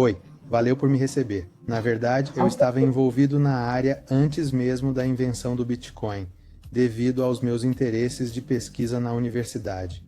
Oi, valeu por me receber. Na verdade, eu estava envolvido na área antes mesmo da invenção do Bitcoin, devido aos meus interesses de pesquisa na universidade.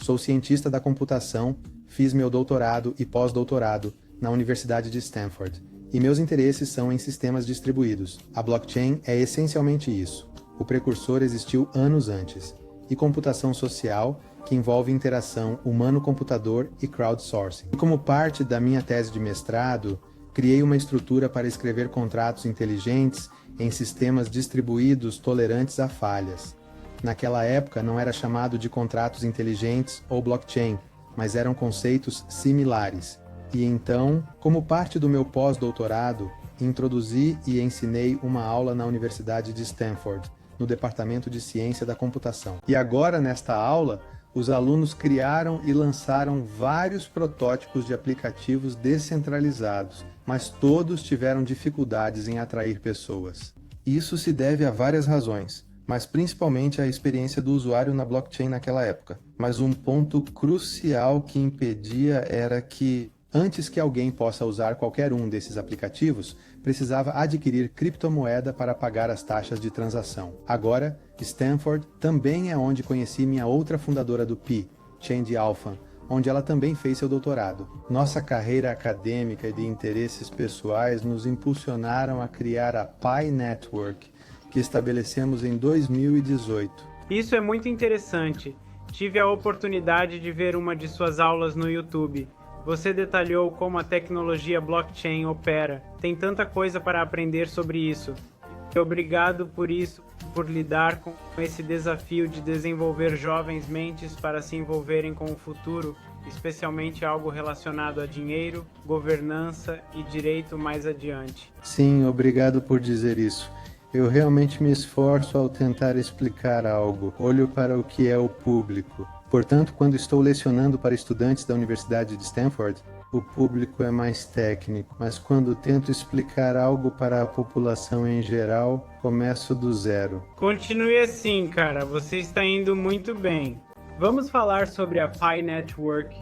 Sou cientista da computação, fiz meu doutorado e pós-doutorado na Universidade de Stanford, e meus interesses são em sistemas distribuídos. A blockchain é essencialmente isso. O precursor existiu anos antes, e computação social, que envolve interação humano-computador e crowdsourcing. E como parte da minha tese de mestrado, criei uma estrutura para escrever contratos inteligentes em sistemas distribuídos tolerantes a falhas. Naquela época não era chamado de contratos inteligentes ou blockchain, mas eram conceitos similares. E então, como parte do meu pós-doutorado, introduzi e ensinei uma aula na Universidade de Stanford, no Departamento de Ciência da Computação. E agora, nesta aula, os alunos criaram e lançaram vários protótipos de aplicativos descentralizados, mas todos tiveram dificuldades em atrair pessoas. Isso se deve a várias razões, mas principalmente à experiência do usuário na blockchain naquela época. Mas um ponto crucial que impedia era que, antes que alguém possa usar qualquer um desses aplicativos, precisava adquirir criptomoeda para pagar as taxas de transação. Agora, Stanford também é onde conheci minha outra fundadora do Pi, Chandy Alphan, onde ela também fez seu doutorado. Nossa carreira acadêmica e de interesses pessoais nos impulsionaram a criar a Pi Network, que estabelecemos em 2018. Isso é muito interessante. Tive a oportunidade de ver uma de suas aulas no YouTube. Você detalhou como a tecnologia blockchain opera. Tem tanta coisa para aprender sobre isso. E obrigado por isso, por lidar com esse desafio de desenvolver jovens mentes para se envolverem com o futuro, especialmente algo relacionado a dinheiro, governança e direito mais adiante. Sim, obrigado por dizer isso. Eu realmente me esforço ao tentar explicar algo. Olho para o que é o público. Portanto, quando estou lecionando para estudantes da Universidade de Stanford, o público é mais técnico. Mas quando tento explicar algo para a população em geral, começo do zero. Continue assim, cara. Você está indo muito bem. Vamos falar sobre a Pi Network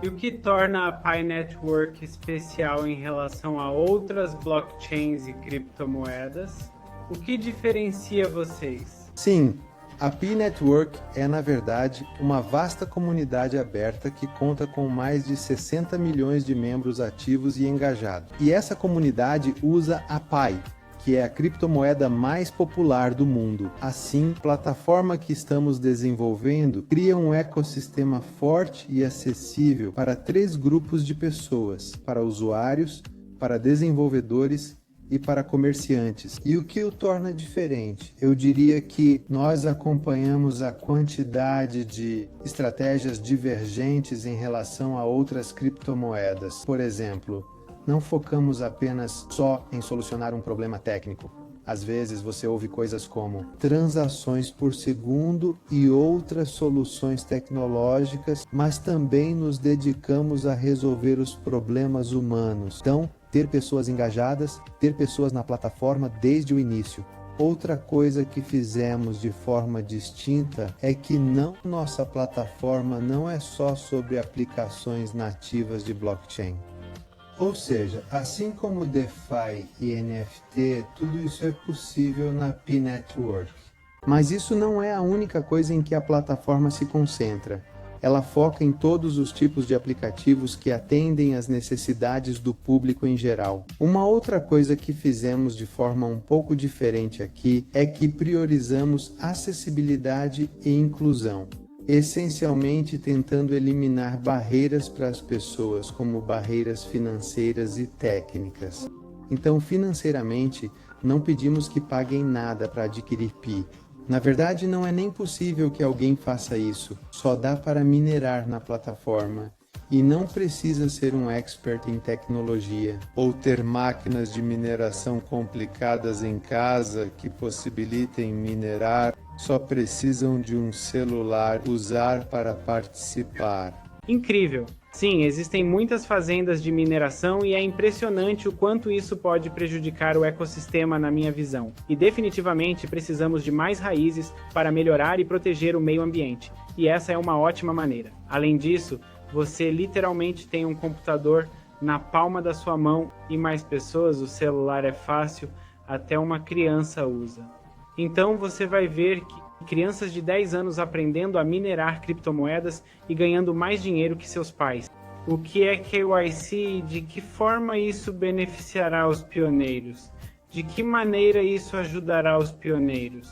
e o que torna a Pi Network especial em relação a outras blockchains e criptomoedas. O que diferencia vocês? Sim, a Pi Network é, na verdade, uma vasta comunidade aberta que conta com mais de 60 milhões de membros ativos e engajados. E essa comunidade usa a Pi, que é a criptomoeda mais popular do mundo. Assim, a plataforma que estamos desenvolvendo cria um ecossistema forte e acessível para 3 grupos de pessoas: para usuários, para desenvolvedores e para comerciantes. E o que o torna diferente? Eu diria que nós acompanhamos a quantidade de estratégias divergentes em relação a outras criptomoedas. Por exemplo, não focamos apenas só em solucionar um problema técnico. Às vezes você ouve coisas como transações por segundo e outras soluções tecnológicas, mas também nos dedicamos a resolver os problemas humanos. Então, ter pessoas engajadas, ter pessoas na plataforma desde o início. Outra coisa que fizemos de forma distinta é que nossa plataforma não é só sobre aplicações nativas de blockchain. Ou seja, assim como DeFi e NFT, tudo isso é possível na Pi Network. Mas isso não é a única coisa em que a plataforma se concentra. Ela foca em todos os tipos de aplicativos que atendem às necessidades do público em geral. Uma outra coisa que fizemos de forma um pouco diferente aqui é que priorizamos acessibilidade e inclusão, essencialmente tentando eliminar barreiras para as pessoas, como barreiras financeiras e técnicas. Então, financeiramente, não pedimos que paguem nada para adquirir Pi. Na verdade, não é nem possível que alguém faça isso, só dá para minerar na plataforma. E não precisa ser um expert em tecnologia, ou ter máquinas de mineração complicadas em casa que possibilitem minerar, só precisam de um celular usar para participar. Incrível! Sim, existem muitas fazendas de mineração e é impressionante o quanto isso pode prejudicar o ecossistema na minha visão. E definitivamente precisamos de mais raízes para melhorar e proteger o meio ambiente. E essa é uma ótima maneira. Além disso, você literalmente tem um computador na palma da sua mão e mais pessoas, o celular é fácil, até uma criança usa. Então você vai ver que crianças de 10 anos aprendendo a minerar criptomoedas e ganhando mais dinheiro que seus pais. O que é KYC e de que forma isso beneficiará os pioneiros? De que maneira isso ajudará os pioneiros?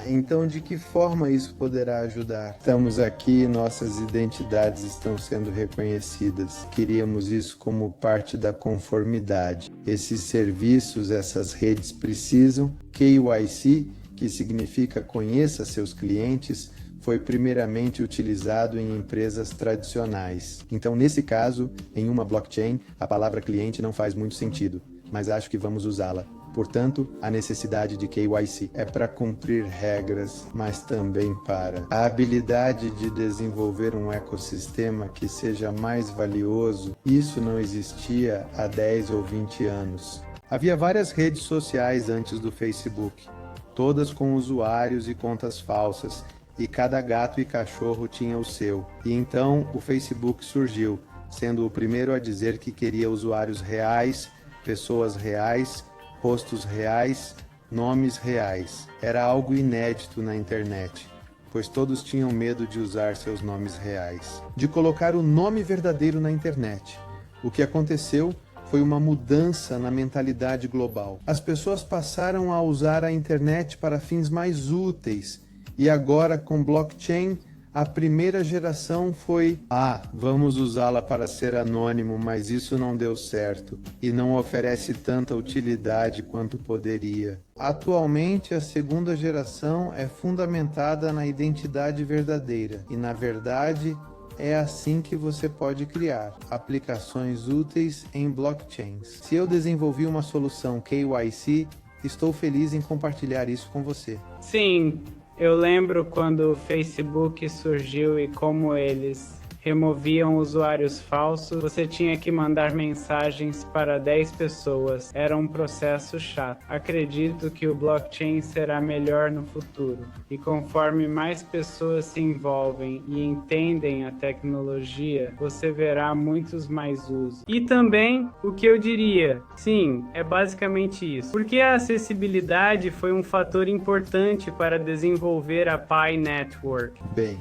Então de que forma isso poderá ajudar? Estamos aqui, nossas identidades estão sendo reconhecidas. Queríamos isso como parte da conformidade. Esses serviços, essas redes precisam. KYC, que significa conheça seus clientes, foi primeiramente utilizado em empresas tradicionais. Então, nesse caso, em uma blockchain, a palavra cliente não faz muito sentido, mas acho que vamos usá-la. Portanto, a necessidade de KYC é para cumprir regras, mas também para a habilidade de desenvolver um ecossistema que seja mais valioso. Isso não existia há 10 ou 20 anos. Havia várias redes sociais antes do Facebook, todas com usuários e contas falsas, e cada gato e cachorro tinha o seu. E então o Facebook surgiu, sendo o primeiro a dizer que queria usuários reais, pessoas reais, rostos reais, nomes reais. Era algo inédito na internet, pois todos tinham medo de usar seus nomes reais, de colocar o nome verdadeiro na internet. O que aconteceu foi uma mudança na mentalidade global. As pessoas passaram a usar a internet para fins mais úteis, e agora com blockchain, a primeira geração foi: vamos usá-la para ser anônimo, mas isso não deu certo e não oferece tanta utilidade quanto poderia. Atualmente, a segunda geração é fundamentada na identidade verdadeira e, na verdade, é assim que você pode criar aplicações úteis em blockchains. Se eu desenvolvi uma solução KYC, estou feliz em compartilhar isso com você. Sim, eu lembro quando o Facebook surgiu e como eles removiam usuários falsos. Você tinha que mandar mensagens para 10 pessoas. Era um processo chato. Acredito que o blockchain será melhor no futuro. E conforme mais pessoas se envolvem e entendem a tecnologia, você verá muitos mais usos. E também, o que eu diria, sim, é basicamente isso. Porque a acessibilidade foi um fator importante para desenvolver a Pi Network. Bem,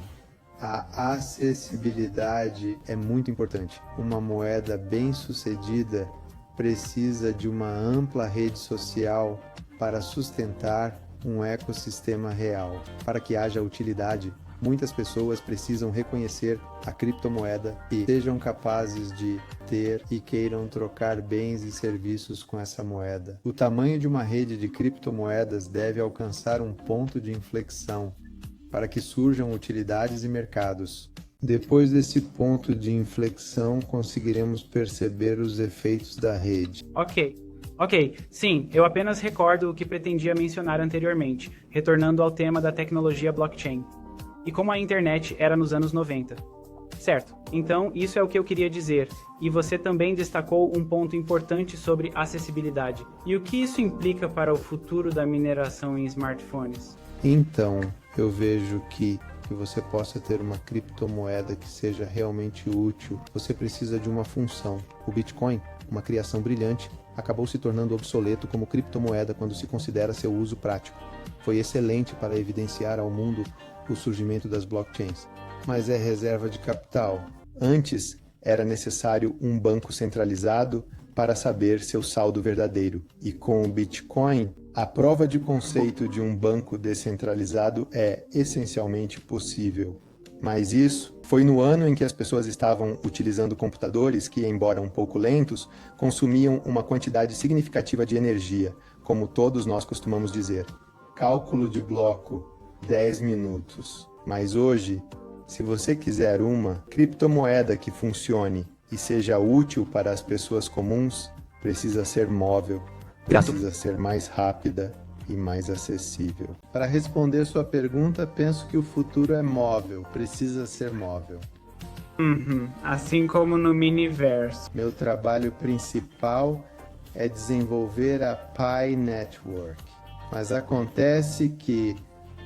a acessibilidade é muito importante. Uma moeda bem-sucedida precisa de uma ampla rede social para sustentar um ecossistema real. Para que haja utilidade, muitas pessoas precisam reconhecer a criptomoeda e sejam capazes de ter e queiram trocar bens e serviços com essa moeda. O tamanho de uma rede de criptomoedas deve alcançar um ponto de inflexão para que surjam utilidades e mercados. Depois desse ponto de inflexão, conseguiremos perceber os efeitos da rede. Ok, sim, eu apenas recordo o que pretendia mencionar anteriormente, retornando ao tema da tecnologia blockchain, e como a internet era nos anos 90. Certo, então isso é o que eu queria dizer, e você também destacou um ponto importante sobre acessibilidade. E o que isso implica para o futuro da mineração em smartphones? Então, eu vejo que você possa ter uma criptomoeda que seja realmente útil, você precisa de uma função. O Bitcoin, uma criação brilhante, acabou se tornando obsoleto como criptomoeda quando se considera seu uso prático. Foi excelente para evidenciar ao mundo o surgimento das blockchains, mas é reserva de capital. Antes, era necessário um banco centralizado para saber seu saldo verdadeiro. E com o Bitcoin, a prova de conceito de um banco descentralizado é essencialmente possível. Mas isso foi no ano em que as pessoas estavam utilizando computadores que, embora um pouco lentos, consumiam uma quantidade significativa de energia, como todos nós costumamos dizer. Cálculo de bloco, 10 minutos. Mas hoje, se você quiser uma criptomoeda que funcione e seja útil para as pessoas comuns, precisa ser móvel, precisa ser mais rápida e mais acessível. Para responder sua pergunta, penso que o futuro é móvel, precisa ser móvel. Assim como no Miniverse. Meu trabalho principal é desenvolver a Pi Network, mas acontece que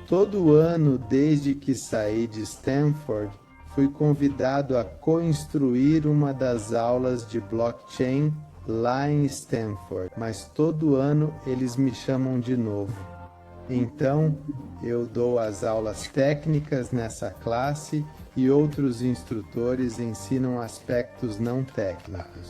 todo ano, desde que saí de Stanford, fui convidado a co-instruir uma das aulas de blockchain lá em Stanford, mas todo ano eles me chamam de novo. Então, eu dou as aulas técnicas nessa classe e outros instrutores ensinam aspectos não técnicos.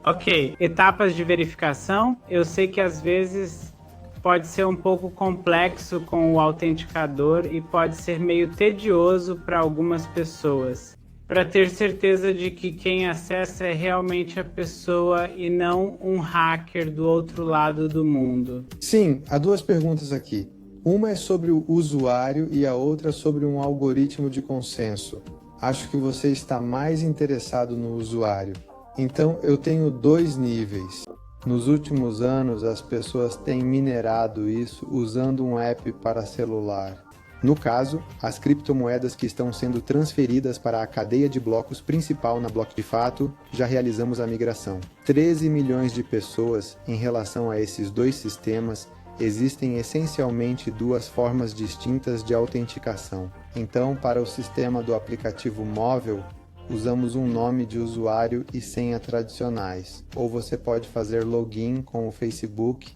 Ok, etapas de verificação. Eu sei que às vezes pode ser um pouco complexo com o autenticador e pode ser meio tedioso para algumas pessoas. Para ter certeza de que quem acessa é realmente a pessoa e não um hacker do outro lado do mundo. Sim, há duas perguntas aqui. Uma é sobre o usuário e a outra sobre um algoritmo de consenso. Acho que você está mais interessado no usuário. Então, eu tenho dois níveis. Nos últimos anos, as pessoas têm minerado isso usando um app para celular. No caso, as criptomoedas que estão sendo transferidas para a cadeia de blocos principal na Block de Fato, já realizamos a migração. 13 milhões de pessoas em relação a esses dois sistemas. Existem essencialmente duas formas distintas de autenticação. Então, para o sistema do aplicativo móvel, usamos um nome de usuário e senha tradicionais, ou você pode fazer login com o Facebook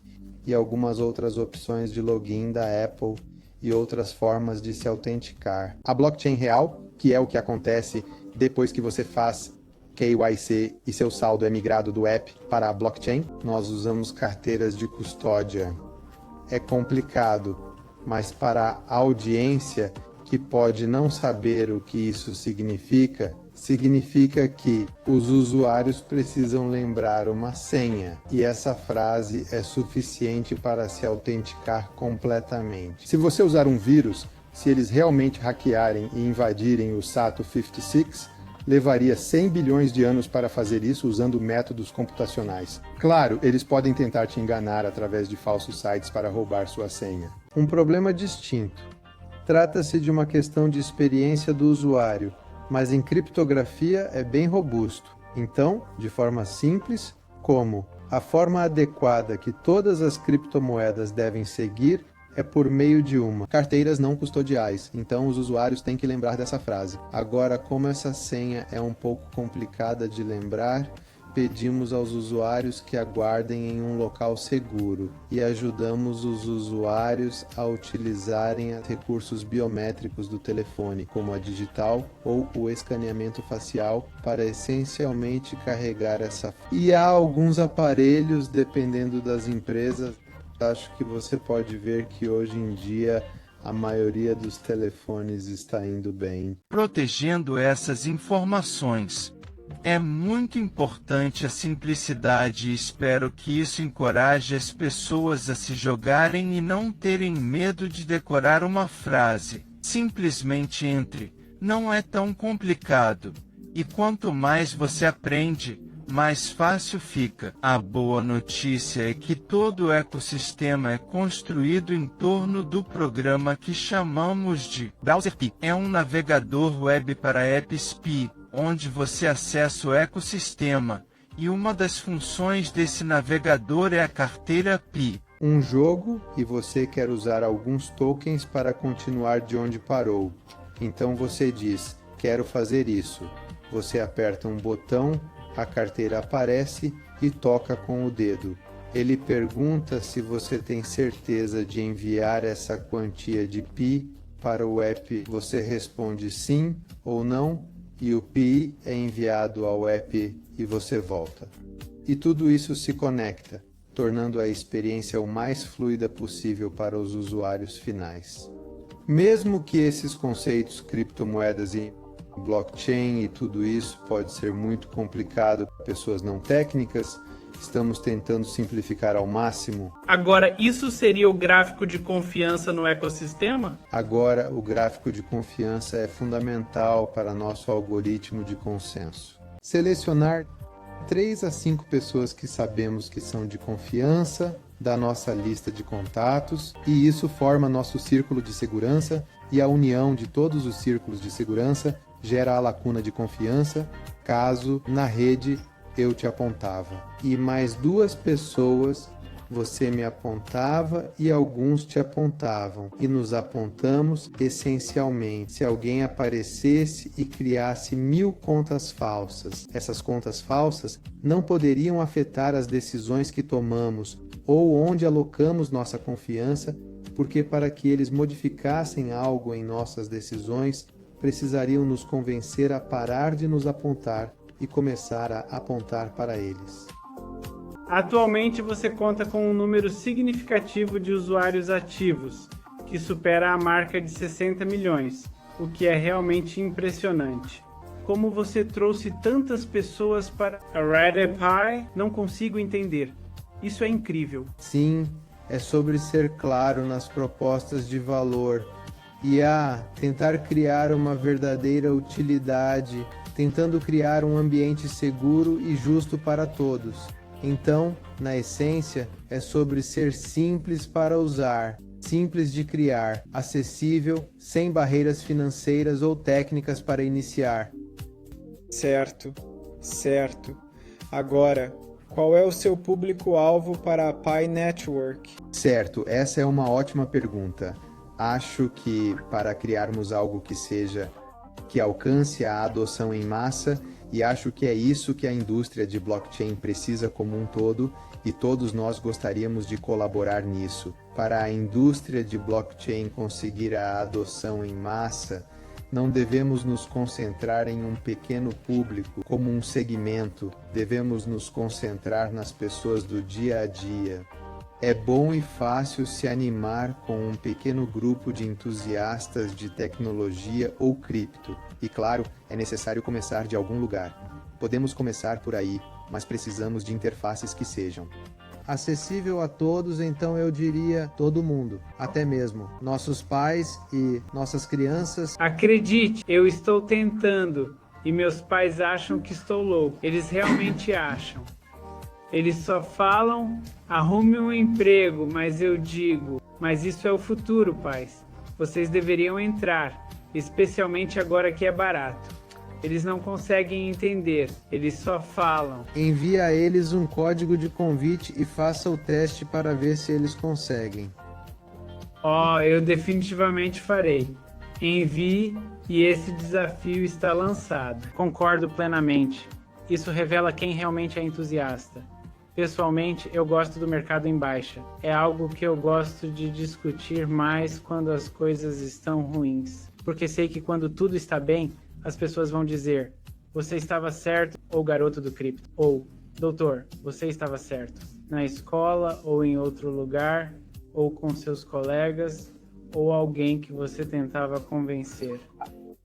e algumas outras opções de login da Apple e outras formas de se autenticar. A blockchain real, que é o que acontece depois que você faz KYC e seu saldo é migrado do app para a blockchain, nós usamos carteiras de custódia. É complicado, mas para a audiência que pode não saber o que isso significa que os usuários precisam lembrar uma senha, e essa frase é suficiente para se autenticar completamente. Se você usar um vírus, se eles realmente hackearem e invadirem o SATO56, levaria 100 bilhões de anos para fazer isso usando métodos computacionais. Claro, eles podem tentar te enganar através de falsos sites para roubar sua senha. Um problema distinto. Trata-se de uma questão de experiência do usuário, mas em criptografia é bem robusto. Então, de forma simples, como a forma adequada que todas as criptomoedas devem seguir é por meio de carteiras não custodiais. Então, os usuários têm que lembrar dessa frase. Agora, como essa senha é um pouco complicada de lembrar, pedimos aos usuários que aguardem em um local seguro e ajudamos os usuários a utilizarem recursos biométricos do telefone, como a digital ou o escaneamento facial, para essencialmente carregar essa. E há alguns aparelhos, dependendo das empresas. Acho que você pode ver que hoje em dia a maioria dos telefones está indo bem. Protegendo essas informações. É muito importante a simplicidade e espero que isso encoraje as pessoas a se jogarem e não terem medo de decorar uma frase. Simplesmente entre. Não é tão complicado. E quanto mais você aprende, mais fácil fica. A boa notícia é que todo o ecossistema é construído em torno do programa que chamamos de Browser Pi. É um navegador web para apps Pi, onde você acessa o ecossistema, e uma das funções desse navegador é a carteira Pi. Um jogo e você quer usar alguns tokens para continuar de onde parou. Então você diz, quero fazer isso. Você aperta um botão, a carteira aparece e toca com o dedo. Ele pergunta se você tem certeza de enviar essa quantia de Pi para o app. Você responde sim ou não, e o Pi é enviado ao app e você volta. E tudo isso se conecta, tornando a experiência o mais fluida possível para os usuários finais. Mesmo que esses conceitos, criptomoedas e blockchain e tudo isso pode ser muito complicado para pessoas não técnicas, estamos tentando simplificar ao máximo. Agora, isso seria o gráfico de confiança no ecossistema? Agora, o gráfico de confiança é fundamental para nosso algoritmo de consenso. Selecionar 3 a 5 pessoas que sabemos que são de confiança da nossa lista de contatos, e isso forma nosso círculo de segurança, e a união de todos os círculos de segurança gera a lacuna de confiança, caso na rede eu te apontava. E mais 2 pessoas Você me apontava e alguns te apontavam, e nos apontamos essencialmente. Se alguém aparecesse e criasse 1000 contas falsas, essas contas falsas não poderiam afetar as decisões que tomamos ou onde alocamos nossa confiança, porque para que eles modificassem algo em nossas decisões, precisariam nos convencer a parar de nos apontar e começar a apontar para eles. Atualmente você conta com um número significativo de usuários ativos, que supera a marca de 60 milhões, o que é realmente impressionante. Como você trouxe tantas pessoas para a Raspberry Pi, não consigo entender. Isso é incrível. Sim, é sobre ser claro nas propostas de valor e tentar criar uma verdadeira utilidade, tentando criar um ambiente seguro e justo para todos. Então, na essência, é sobre ser simples para usar, simples de criar, acessível, sem barreiras financeiras ou técnicas para iniciar. Certo, certo. Agora, qual é o seu público-alvo para a Pi Network? Certo, essa é uma ótima pergunta. Acho que para criarmos algo que alcance a adoção em massa, e acho que é isso que a indústria de blockchain precisa como um todo, e todos nós gostaríamos de colaborar nisso. Para a indústria de blockchain conseguir a adoção em massa, não devemos nos concentrar em um pequeno público como um segmento, devemos nos concentrar nas pessoas do dia a dia. É bom e fácil se animar com um pequeno grupo de entusiastas de tecnologia ou cripto. E claro, é necessário começar de algum lugar. Podemos começar por aí, mas precisamos de interfaces que sejam acessível a todos, então eu diria todo mundo, até mesmo nossos pais e nossas crianças. Acredite, eu estou tentando, e meus pais acham que estou louco. Eles realmente acham. Eles só falam, arrume um emprego, mas eu digo, mas isso é o futuro, pais. Vocês deveriam entrar, especialmente agora que é barato. Eles não conseguem entender, eles só falam. Envie a eles um código de convite e faça o teste para ver se eles conseguem. Eu definitivamente farei. Envie e esse desafio está lançado. Concordo plenamente. Isso revela quem realmente é entusiasta. Pessoalmente, eu gosto do mercado em baixa. É algo que eu gosto de discutir mais quando as coisas estão ruins. Porque sei que quando tudo está bem, as pessoas vão dizer, você estava certo, ou garoto do cripto, ou doutor, você estava certo. Na escola, ou em outro lugar, ou com seus colegas, ou alguém que você tentava convencer.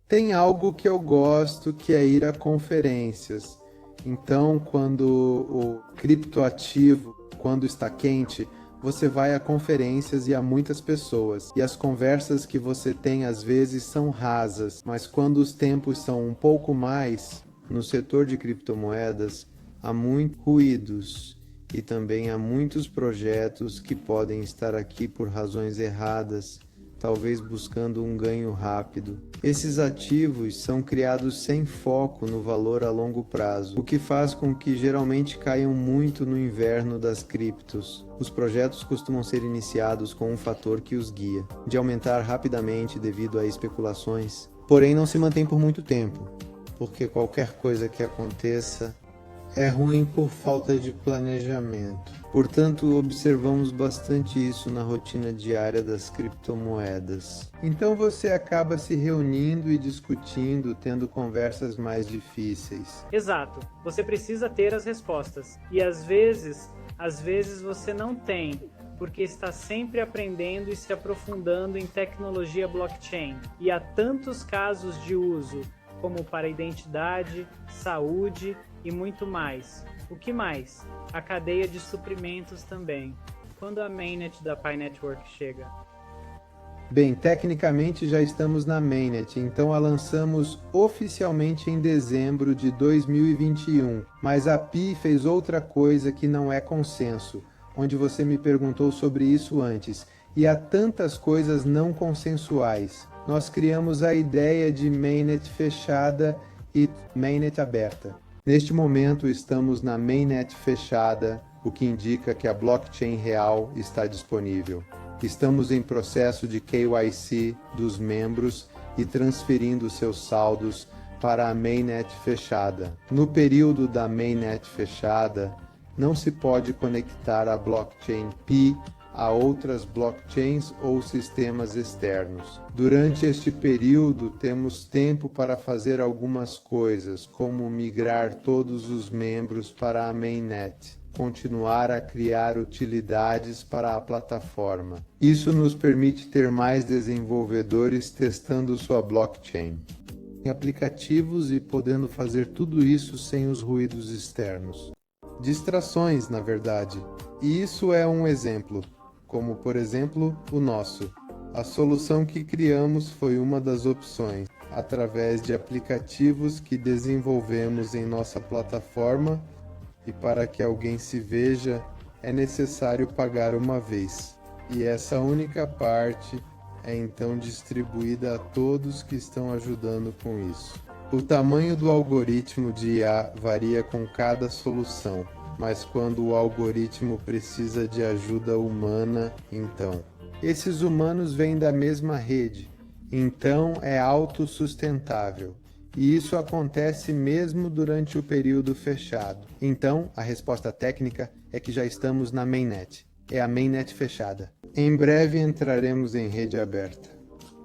Tem algo que eu gosto, que é ir a conferências. Então, quando o criptoativo, quando está quente, você vai a conferências e a muitas pessoas. E as conversas que você tem às vezes são rasas, mas quando os tempos são um pouco mais, no setor de criptomoedas, há muitos ruídos. E também há muitos projetos que podem estar aqui por razões erradas, talvez buscando um ganho rápido. Esses ativos são criados sem foco no valor a longo prazo, o que faz com que geralmente caiam muito no inverno das criptos. Os projetos costumam ser iniciados com um fator que os guia, de aumentar rapidamente devido a especulações, porém não se mantém por muito tempo, porque qualquer coisa que aconteça é ruim por falta de planejamento. Portanto, observamos bastante isso na rotina diária das criptomoedas. Então você acaba se reunindo e discutindo, tendo conversas mais difíceis. Exato. Você precisa ter as respostas. E às vezes você não tem, porque está sempre aprendendo e se aprofundando em tecnologia blockchain. E há tantos casos de uso, como para identidade, saúde e muito mais. O que mais? A cadeia de suprimentos também. Quando a mainnet da Pi Network chega? Bem, tecnicamente já estamos na mainnet, então a lançamos oficialmente em dezembro de 2021. Mas a Pi fez outra coisa que não é consenso, onde você me perguntou sobre isso antes. E há tantas coisas não consensuais. Nós criamos a ideia de mainnet fechada e mainnet aberta. Neste momento estamos na mainnet fechada, o que indica que a blockchain real está disponível. Estamos em processo de KYC dos membros e transferindo seus saldos para a mainnet fechada. No período da mainnet fechada, não se pode conectar a blockchain Pi a outras blockchains ou sistemas externos. Durante este período, temos tempo para fazer algumas coisas, como migrar todos os membros para a mainnet, continuar a criar utilidades para a plataforma. Isso nos permite ter mais desenvolvedores testando sua blockchain em aplicativos e podendo fazer tudo isso sem os ruídos externos. Distrações, na verdade. E isso é um exemplo, como por exemplo o nosso. A solução que criamos foi uma das opções, através de aplicativos que desenvolvemos em nossa plataforma, e para que alguém se veja, é necessário pagar uma vez. E essa única parte é então distribuída a todos que estão ajudando com isso. O tamanho do algoritmo de IA varia com cada solução, mas quando o algoritmo precisa de ajuda humana, então. Esses humanos vêm da mesma rede, então é autossustentável. E isso acontece mesmo durante o período fechado. Então, a resposta técnica é que já estamos na mainnet. É a mainnet fechada. Em breve entraremos em rede aberta.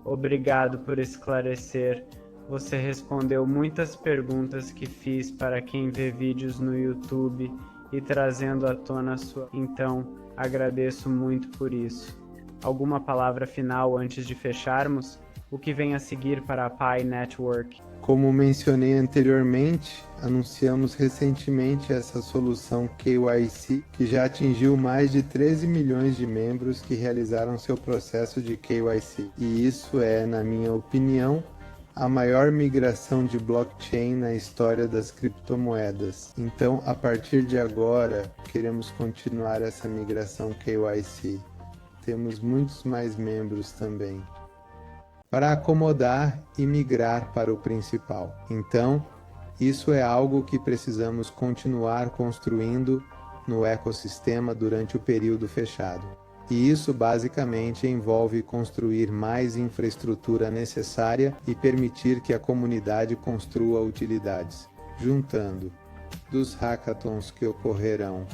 Obrigado por esclarecer. Você respondeu muitas perguntas que fiz para quem vê vídeos no YouTube e trazendo à tona sua. Então, agradeço muito por isso. Alguma palavra final antes de fecharmos? O que vem a seguir para a Pi Network? Como mencionei anteriormente, anunciamos recentemente essa solução KYC, que já atingiu mais de 13 milhões de membros que realizaram seu processo de KYC. E isso é, na minha opinião, a maior migração de blockchain na história das criptomoedas. Então, a partir de agora, queremos continuar essa migração KYC. Temos muitos mais membros também, para acomodar e migrar para o principal. Então, isso é algo que precisamos continuar construindo no ecossistema durante o período fechado. E isso basicamente envolve construir mais infraestrutura necessária e permitir que a comunidade construa utilidades, juntando dos hackathons que ocorrerão,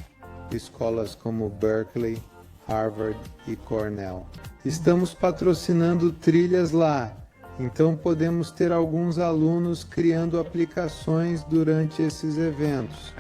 escolas como Berkeley, Harvard e Cornell. Estamos patrocinando trilhas lá, então podemos ter alguns alunos criando aplicações durante esses eventos.